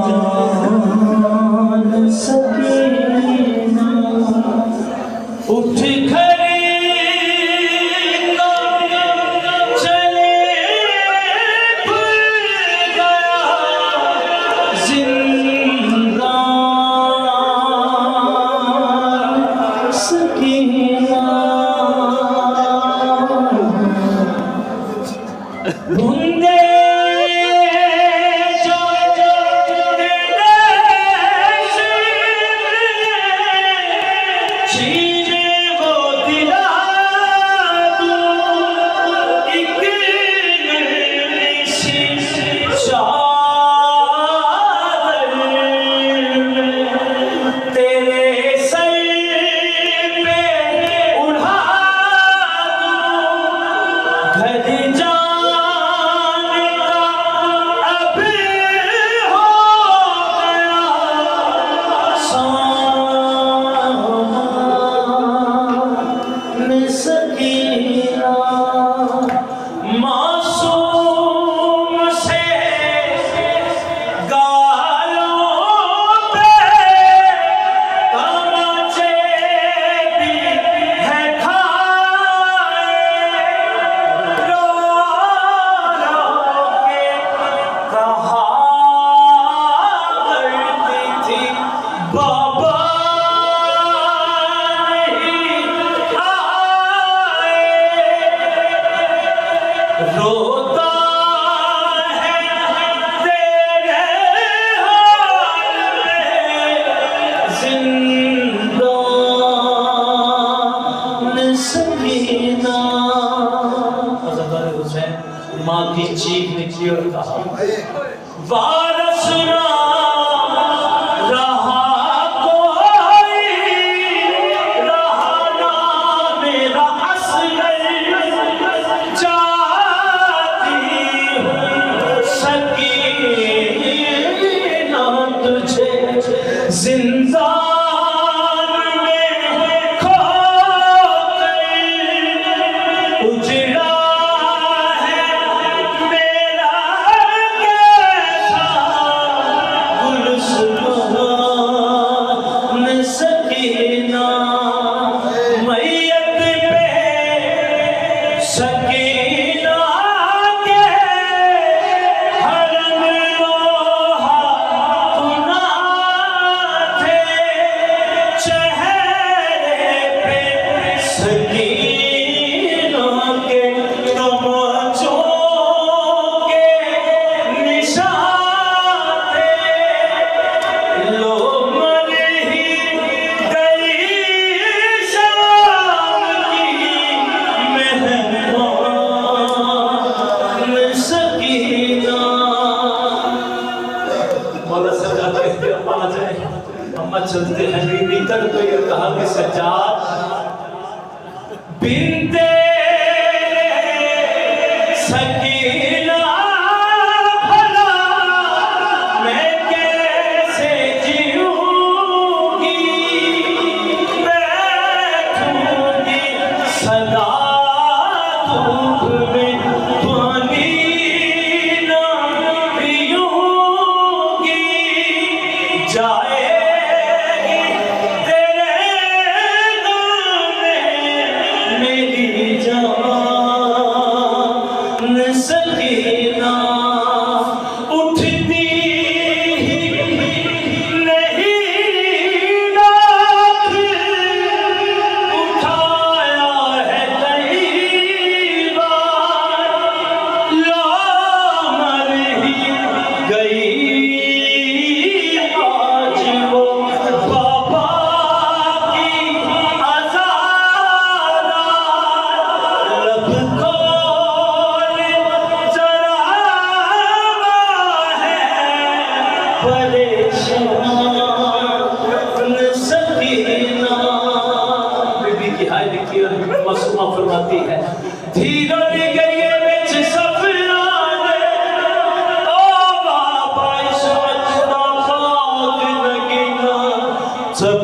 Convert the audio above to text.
जान सकीना उठ माँ की चीख निकली और कहा वारस ना रहा कोई, रहा ना मेरा असगर, जाती हूँ सकीना तुझे जिंदा चलते हैं बीबी तक तो ये कहा कि सज्जाद बिनते सकीना भला मैं कैसे जीऊंगी, बैठूंगी सदा धूप में पानी ना पीऊंगी, जाए सकीना उठती नहीं नाक, उठाया है कई बार, ला मर ही गई आज वो बाबा की आज़ादा, लब को बीबी की हाय लिखी और मासूमा फरमाती है धीरे गई बिच सफराने ओ बाबा इस वक्त दा खाक लगना सब